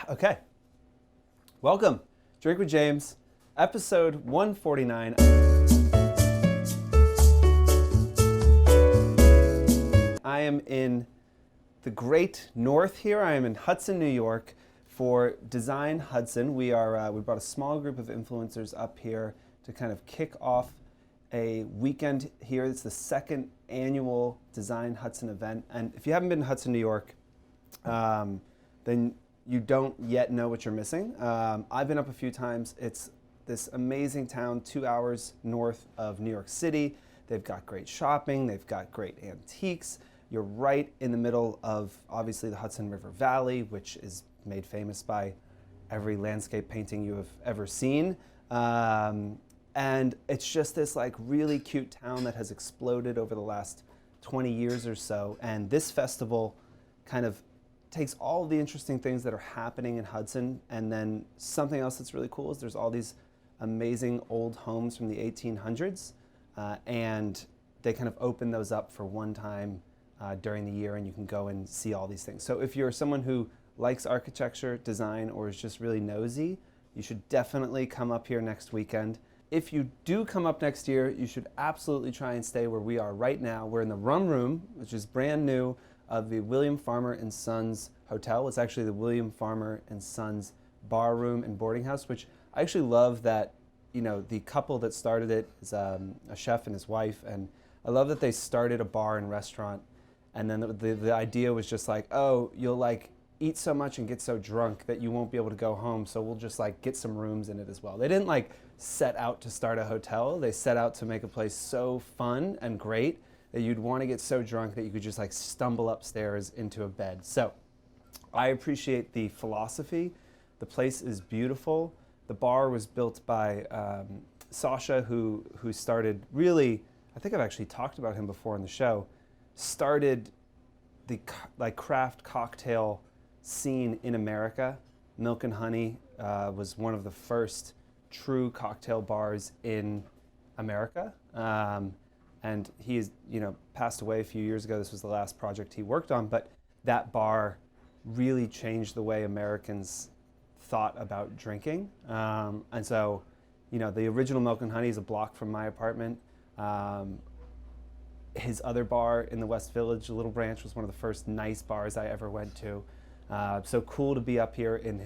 Okay, welcome. Drink with James, episode 149. I am in the great north here. I am in Hudson, New York for Design Hudson. We brought a small group of influencers up here to kind of kick off a weekend here. It's the second annual Design Hudson event. And if you haven't been to Hudson, New York, then you don't yet know what you're missing. I've been up a few times. It's this amazing town 2 hours north of New York City. They've got great shopping. They've got great antiques. You're right in the middle of, obviously, the Hudson River Valley, which is made famous by every landscape painting you have ever seen. And it's just this like really cute town that has exploded over the last 20 years or so. And this festival kind of takes all of the interesting things that are happening in Hudson, and then something else that's really cool is there's all these amazing old homes from the 1800s, and they kind of open those up for one time during the year, and you can go and see all these things. So if you're someone who likes architecture, design, or is just really nosy, you should definitely come up here next weekend. If you do come up next year, you should absolutely try and stay where we are right now. We're in the Rum Room, which is brand new, of the William Farmer and Sons Hotel. It's actually the William Farmer and Sons Barroom and Boarding House, which I actually love that, you know, the couple that started it is a chef and his wife, and I love that they started a bar and restaurant, and then the idea was just like, oh, you'll like eat so much and get so drunk that you won't be able to go home, so we'll just like get some rooms in it as well. They didn't like set out to start a hotel. They set out to make a place so fun and great that you'd want to get so drunk that you could just like stumble upstairs into a bed. So I appreciate the philosophy. The place is beautiful. The bar was built by Sasha, who started really, I think I've actually talked about him before on the show, started the like craft cocktail scene in America. Milk and Honey was one of the first true cocktail bars in America. And he is, passed away a few years ago. This was the last project he worked on, but that bar really changed the way Americans thought about drinking. And so, the original Milk and Honey is a block from my apartment. His other bar in the West Village, Little Branch, was one of the first nice bars I ever went to. So cool to be up here in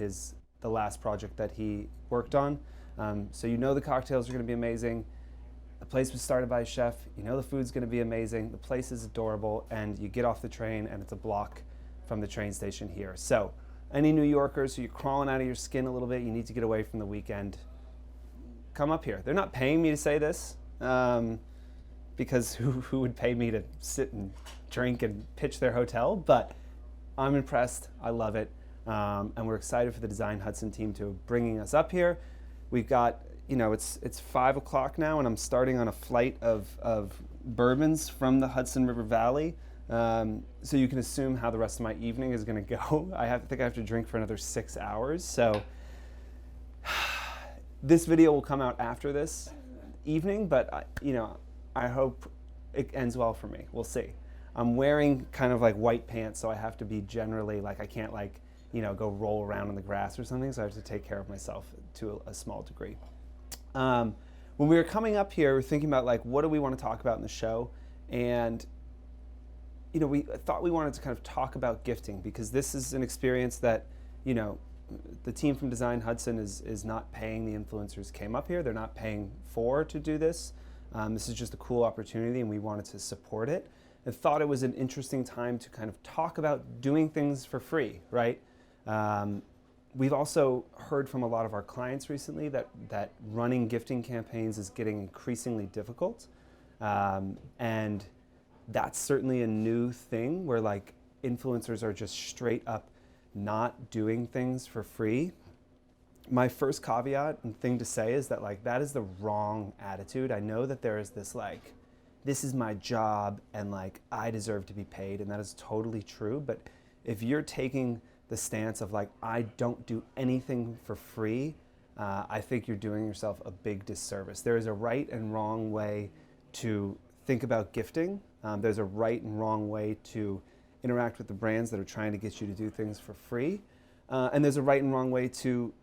the last project that he worked on. So the cocktails are going to be amazing. The place was started by a chef. The food's going to be amazing. The place is adorable, and you get off the train, and it's a block from the train station here. So any New Yorkers who you're crawling out of your skin a little bit, you need to get away from the weekend, come up here. They're not paying me to say this, because who would pay me to sit and drink and pitch their hotel? But I'm impressed. I love it. And we're excited for the Design Hudson team to bringing us up here. We've got, it's 5 o'clock now, and I'm starting on a flight of bourbons from the Hudson River Valley. So you can assume how the rest of my evening is going to go. I think I have to drink for another 6 hours. So this video will come out after this evening, but I hope it ends well for me. We'll see. I'm wearing kind of like white pants, so I have to be generally like, I can't like, go roll around in the grass or something, so I have to take care of myself to a small degree. When we were coming up here, we were thinking about like, what do we want to talk about in the show? And we thought we wanted to kind of talk about gifting, because this is an experience that, the team from Design Hudson is not paying the influencers came up here. They're not paying Fohr to do this. This is just a cool opportunity, and we wanted to support it. And thought it was an interesting time to kind of talk about doing things for free, right? We've also heard from a lot of our clients recently that running gifting campaigns is getting increasingly difficult. And that's certainly a new thing where like influencers are just straight up not doing things for free. My first caveat and thing to say is that like that is the wrong attitude. I know that there is this like, this is my job and like I deserve to be paid, and that is totally true. But if you're taking the stance of like, I don't do anything for free, I think you're doing yourself a big disservice. There is a right and wrong way to think about gifting. There's a right and wrong way to interact with the brands that are trying to get you to do things for free. And there's a right and wrong way to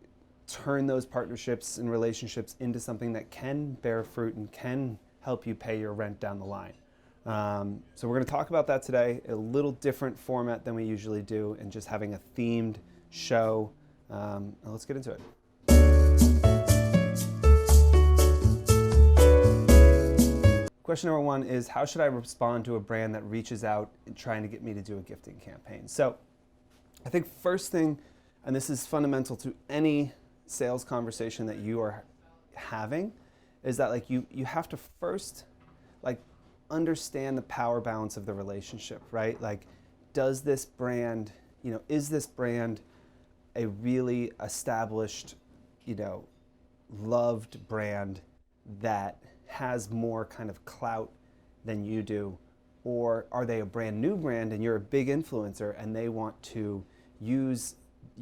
turn those partnerships and relationships into something that can bear fruit and can help you pay your rent down the line. So we're going to talk about that today, a little different format than we usually do, and just having a themed show. Let's get into it. Question number one is, how should I respond to a brand that reaches out and trying to get me to do a gifting campaign? So I think first thing, and this is fundamental to any sales conversation that you are having, is that like you have to first like understand the power balance of the relationship, right? Like, does this brand, is this brand a really established, loved brand that has more kind of clout than you do? Or are they a brand new brand and you're a big influencer and they want to use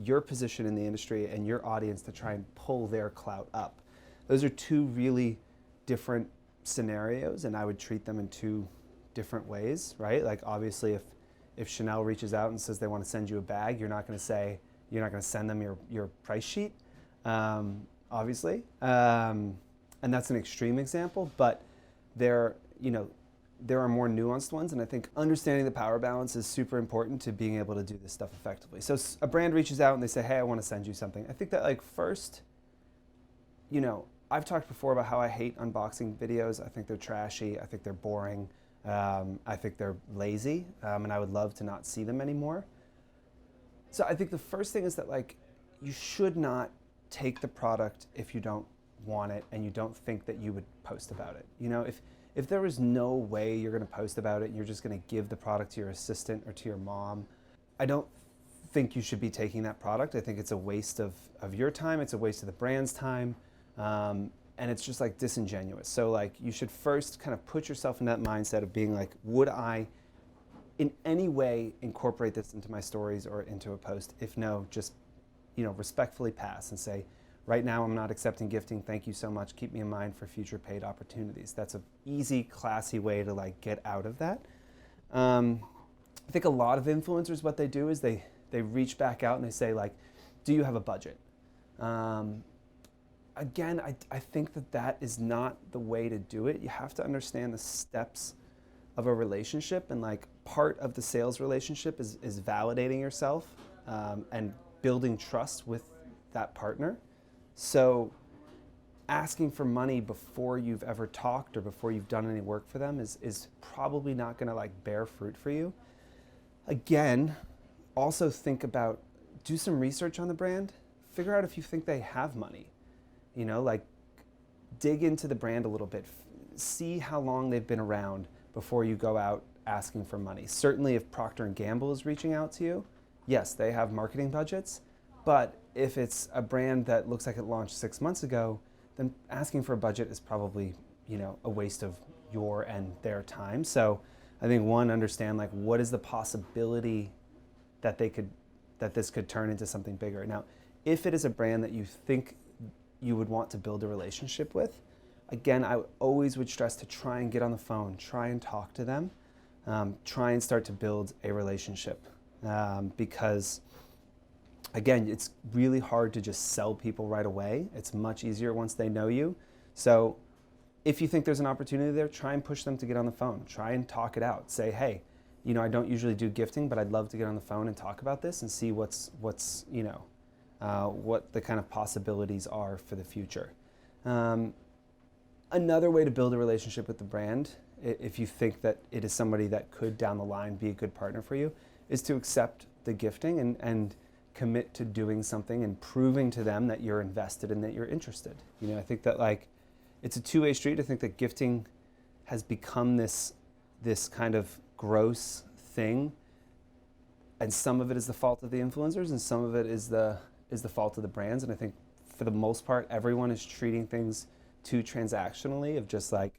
your position in the industry and your audience to try and pull their clout up? Those are two really different scenarios, and I would treat them in two different ways, right? Like, obviously if Chanel reaches out and says they want to send you a bag, you're not going to send them your price sheet, obviously. And that's an extreme example, but there are more nuanced ones, and I think understanding the power balance is super important to being able to do this stuff effectively. So a brand reaches out and they say, hey, I want to send you something. I think that like first, I've talked before about how I hate unboxing videos. I think they're trashy. I think they're boring. I think they're lazy, and I would love to not see them anymore. So I think the first thing is that like you should not take the product if you don't want it and you don't think that you would post about it. If there was no way you're going to post about it and you're just going to give the product to your assistant or to your mom, I don't think you should be taking that product. I think it's a waste of your time. It's a waste of the brand's time. And it's just like disingenuous. So like you should first kind of put yourself in that mindset of being like, would I in any way incorporate this into my stories or into a post? If no, just respectfully pass and say, right now, I'm not accepting gifting. Thank you so much. Keep me in mind for future paid opportunities. That's an easy, classy way to like get out of that. I think a lot of influencers, what they do is they reach back out and they say like, do you have a budget? Again, I think that is not the way to do it. You have to understand the steps of a relationship, and like part of the sales relationship is validating yourself and building trust with that partner. So asking for money before you've ever talked or before you've done any work for them is probably not going to like bear fruit for you. Again, also do some research on the brand. Figure out if you think they have money. Like dig into the brand a little bit. See how long they've been around before you go out asking for money. Certainly if Procter & Gamble is reaching out to you, yes, they have marketing budgets. But if it's a brand that looks like it launched 6 months ago, then asking for a budget is probably, a waste of your and their time. So I think understand like what is the possibility that this could turn into something bigger. Now, if it is a brand that you think you would want to build a relationship with, again, I always would stress to try and get on the phone, try and talk to them, try and start to build a relationship, because again, it's really hard to just sell people right away. It's much easier once they know you. So if you think there's an opportunity there, try and push them to get on the phone. Try and talk it out. Say, hey, I don't usually do gifting, but I'd love to get on the phone and talk about this and see what the kind of possibilities are for the future. Another way to build a relationship with the brand, if you think that it is somebody that could down the line be a good partner for you, is to accept the gifting and commit to doing something and proving to them that you're invested and that you're interested. I think that like it's a two-way street. I think that gifting has become this kind of gross thing, and some of it is the fault of the influencers and some of it is the fault of the brands. And I think for the most part, everyone is treating things too transactionally, of just like,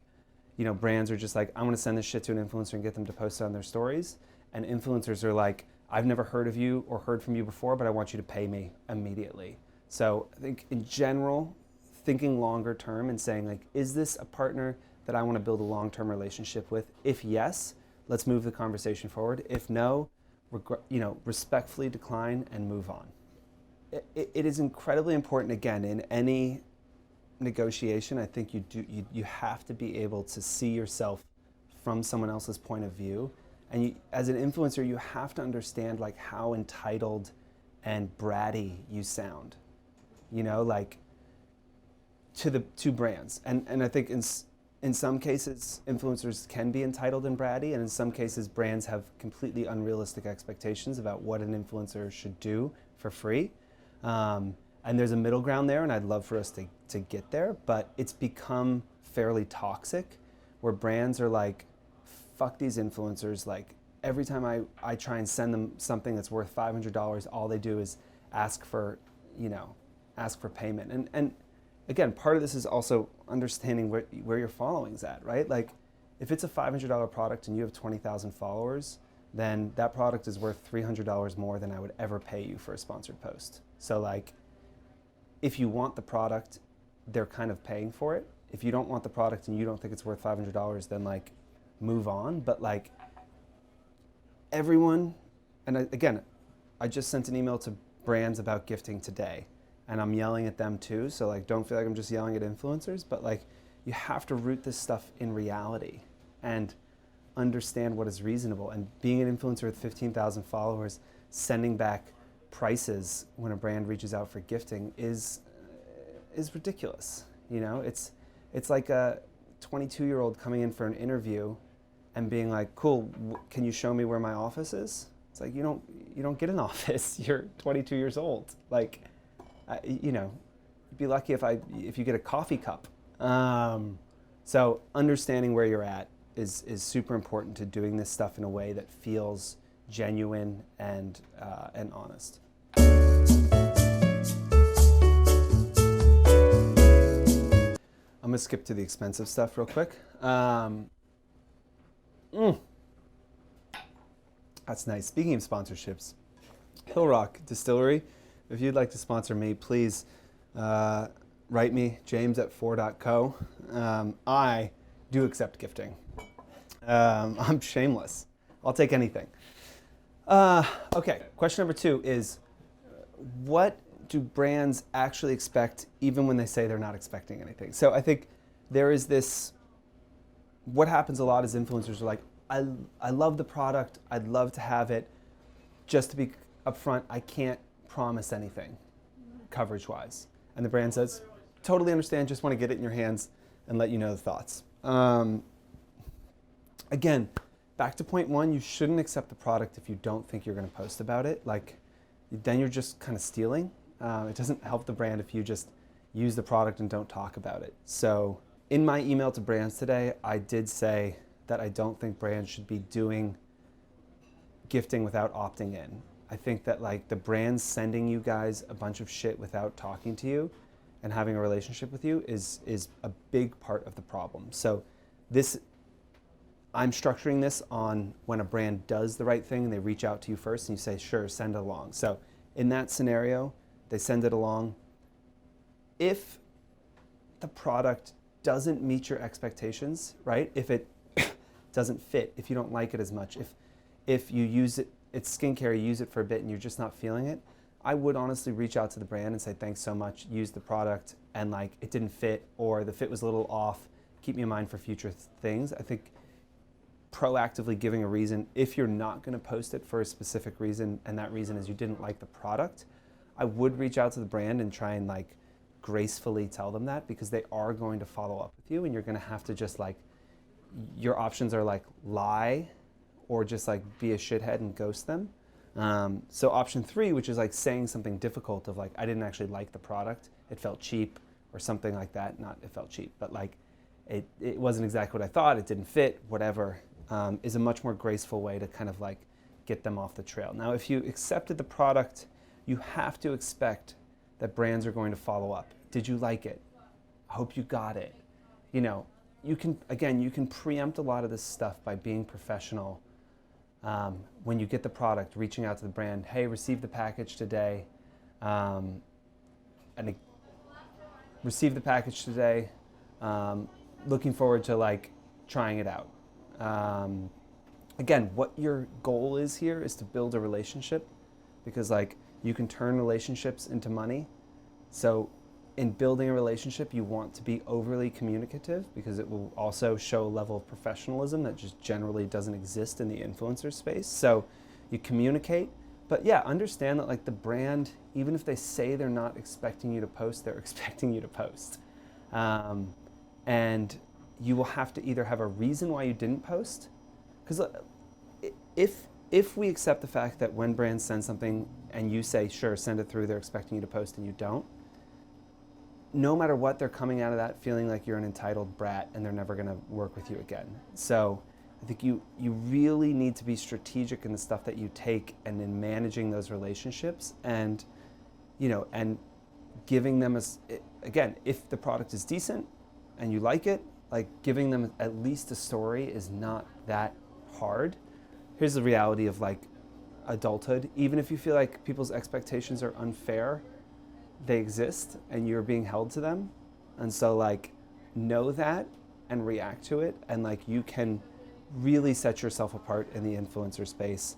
brands are just like, I'm gonna send this shit to an influencer and get them to post it on their stories. And influencers are like, I've never heard of you or heard from you before, but I want you to pay me immediately. So I think in general, thinking longer term and saying like, is this a partner that I want to build a long-term relationship with? If yes, let's move the conversation forward. If no, respectfully decline and move on. it is incredibly important, again, in any negotiation. I think you have to be able to see yourself from someone else's point of view. And as an influencer, you have to understand like how entitled and bratty you sound, like to brands. And I think in some cases, influencers can be entitled and bratty, and in some cases, brands have completely unrealistic expectations about what an influencer should do for free. And there's a middle ground there, and I'd love for us to get there, but it's become fairly toxic, where brands are like, fuck these influencers. Like, every time I try and send them something that's worth $500, all they do is ask for payment. And again, part of this is also understanding where your following's at, right? Like, if it's a $500 product and you have 20,000 followers, then that product is worth $300 more than I would ever pay you for a sponsored post. So like, if you want the product, they're kind of paying for it. If you don't want the product and you don't think it's worth $500, then like, move on. But like, everyone, and again, I just sent an email to brands about gifting today, and I'm yelling at them too. So like, don't feel like I'm just yelling at influencers, but like, you have to root this stuff in reality and understand what is reasonable. And being an influencer with 15,000 followers, sending back prices when a brand reaches out for gifting is ridiculous. It's like a 22-year-old coming in for an interview and being like, cool, can you show me where my office is? It's like, you don't get an office. You're 22 years old. Like, you'd be lucky if you get a coffee cup. So understanding where you're at is super important to doing this stuff in a way that feels genuine and honest. I'm gonna skip to the expensive stuff real quick. That's nice. Speaking of sponsorships, Hill Rock Distillery, if you'd like to sponsor me, please write me, james@fohr.co. I do accept gifting. I'm shameless. I'll take anything. Okay, question number 2 is, what do brands actually expect even when they say they're not expecting anything? So I think there is this, what happens a lot is influencers are like, I love the product, I'd love to have it. Just to be upfront, I can't promise anything coverage-wise. And the brand says, totally understand, just want to get it in your hands and let you know the thoughts. Again, back to point 1, you shouldn't accept the product if you don't think you're going to post about it. Like, then you're just kind of stealing. It doesn't help the brand if you just use the product and don't talk about it. So in my email to brands today, I did say that I don't think brands should be doing gifting without opting in. I think that like the brands sending you guys a bunch of shit without talking to you and having a relationship with you is a big part of the problem. So I'm structuring this on when a brand does the right thing and they reach out to you first and you say, sure, send it along. So in that scenario, they send it along. If the product doesn't meet your expectations, right? If it doesn't fit, if you don't like it as much, if you use it, it's skincare, you use it for a bit and you're just not feeling it, I would honestly reach out to the brand and say, thanks so much, use the product, and like it didn't fit or the fit was a little off, keep me in mind for future things. I think proactively giving a reason, if you're not going to post it for a specific reason and that reason is you didn't like the product, I would reach out to the brand and try and like gracefully tell them that, because they are going to follow up with you and you're going to have to just like, your options are like lie or just like be a shithead and ghost them. So option 3, which is like saying something difficult of like, I didn't actually like the product, it felt cheap or something like that. Not it felt cheap, but like it wasn't exactly what I thought, it didn't fit, whatever, is a much more graceful way to kind of like get them off the trail. Now, if you accepted the product, you have to expect that brands are going to follow up. Did you like it? I hope you got it. You can preempt a lot of this stuff by being professional. When you get the product, reaching out to the brand, hey, received the package today, looking forward to like trying it out. Again, what your goal is here is to build a relationship, because like you can turn relationships into money. So in building a relationship, you want to be overly communicative because it will also show a level of professionalism that just generally doesn't exist in the influencer space. So you communicate, but yeah, understand that like the brand, even if they say they're not expecting you to post, they're expecting you to post. And you will have to either have a reason why you didn't post, because if we accept the fact that when brands send something and you say, sure, send it through, they're expecting you to post and you don't, no matter what, they're coming out of that feeling like you're an entitled brat and they're never going to work with you again. So I think you really need to be strategic in the stuff that you take and in managing those relationships and, and giving them, again, if the product is decent and you like it, like giving them at least a story is not that hard. Here's the reality of like adulthood. Even if you feel like people's expectations are unfair, they exist and you're being held to them. And so like know that and react to it. And like you can really set yourself apart in the influencer space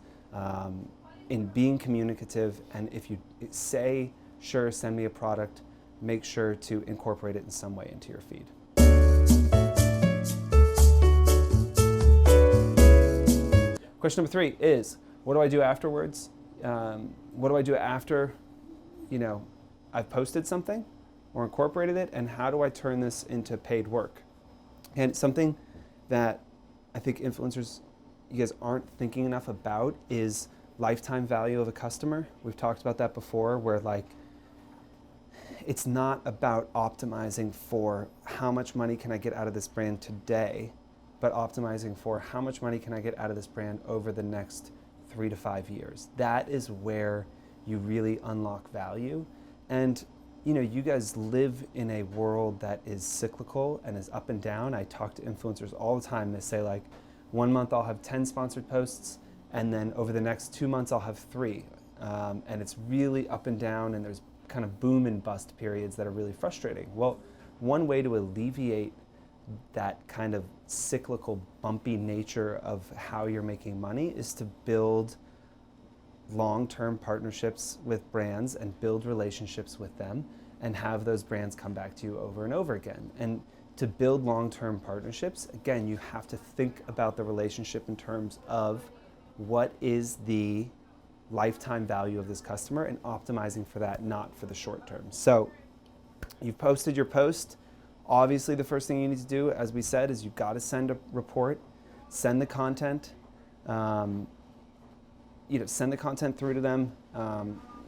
in being communicative. And if you say, sure, send me a product, make sure to incorporate it in some way into your feed. Question number 3 is, what do I do afterwards? What do I do after, I've posted something or incorporated it, and how do I turn this into paid work? And something that I think influencers, you guys aren't thinking enough about is lifetime value of a customer. We've talked about that before, where like, it's not about optimizing for how much money can I get out of this brand today, but optimizing for how much money can I get out of this brand over the next 3 to 5 years. That is where you really unlock value. And you guys live in a world that is cyclical and is up and down. I talk to influencers all the time. They say like, 1 month I'll have 10 sponsored posts, and then over the next 2 months I'll have 3. And it's really up and down, and there's kind of boom and bust periods that are really frustrating. Well, one way to alleviate that kind of cyclical, bumpy nature of how you're making money is to build long-term partnerships with brands and build relationships with them and have those brands come back to you over and over again. And to build long-term partnerships, again, you have to think about the relationship in terms of what is the lifetime value of this customer and optimizing for that, not for the short term. So you've posted your post. Obviously, the first thing you need to do, as we said, is you've got to send a report, send the content, send the content through to them,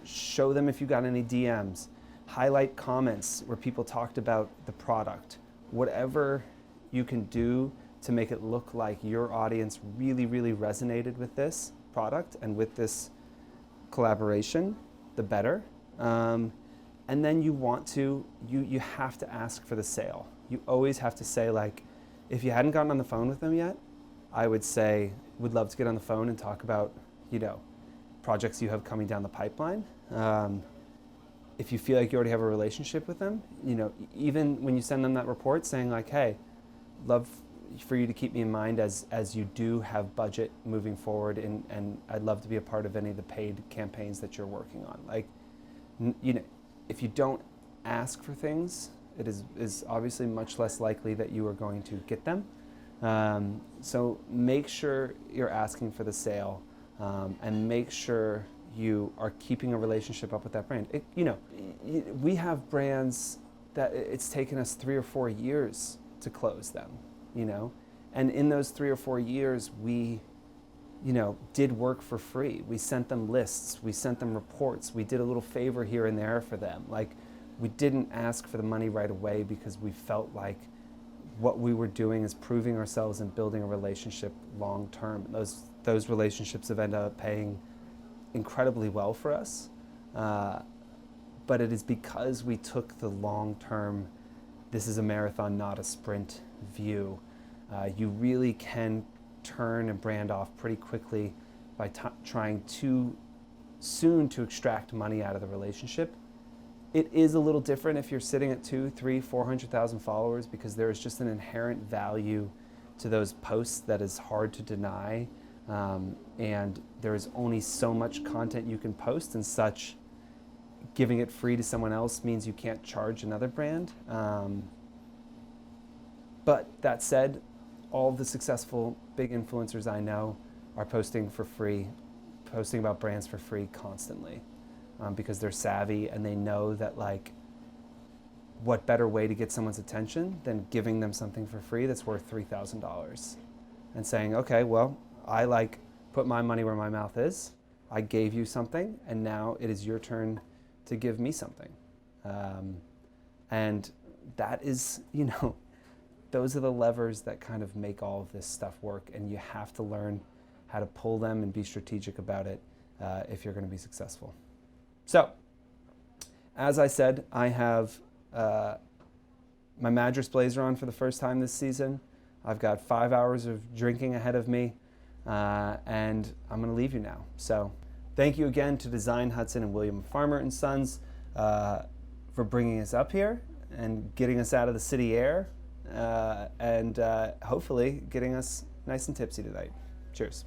show them if you got any DMs, highlight comments where people talked about the product. Whatever you can do to make it look like your audience really, really resonated with this product and with this collaboration, the better. And then you have to ask for the sale. You always have to say, like, if you hadn't gotten on the phone with them yet, I would say, would love to get on the phone and talk about, projects you have coming down the pipeline. If you feel like you already have a relationship with them, even when you send them that report saying like, hey, love for you to keep me in mind as you do have budget moving forward, and I'd love to be a part of any of the paid campaigns that you're working on. Like, if you don't ask for things, it is obviously much less likely that you are going to get them. So make sure you're asking for the sale, and make sure you are keeping a relationship up with that brand. We have brands that it's taken us 3 or 4 years to close them, and in those 3 or 4 years, we did work for free. We sent them lists, we sent them reports, we did a little favor here and there for them. Like, we didn't ask for the money right away because we felt like what we were doing is proving ourselves and building a relationship long term. Those relationships have ended up paying incredibly well for us. But it is because we took the long term, this is a marathon, not a sprint view. You really can turn a brand off pretty quickly by trying too soon to extract money out of the relationship. It is a little different if you're sitting at 200,000, 300,000, 400,000 followers, because there is just an inherent value to those posts that is hard to deny. And there is only so much content you can post, and such giving it free to someone else means you can't charge another brand. But that said, all the successful big influencers I know are posting for free, posting about brands for free constantly, because they're savvy and they know that, like, what better way to get someone's attention than giving them something for free that's worth $3,000 and saying, okay, well, I put my money where my mouth is. I gave you something, and now it is your turn to give me something. And that is, those are the levers that kind of make all of this stuff work, and you have to learn how to pull them and be strategic about it if you're going to be successful. So, as I said, I have my Madras blazer on for the first time this season. I've got 5 hours of drinking ahead of me, and I'm going to leave you now. So, thank you again to Design Hudson and William Farmer and Sons for bringing us up here and getting us out of the city air, and hopefully getting us nice and tipsy tonight. Cheers.